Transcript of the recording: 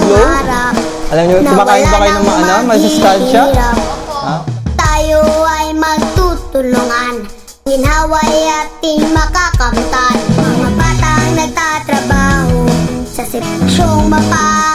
itlog? Alam niyo, kumakain ba kayo ng mga ano? Masustansya? Ha? Tayo ay magtutulungan, ginhaway ating makakamtan. Mga batang nagtatrabaho sa sitwasyong mapa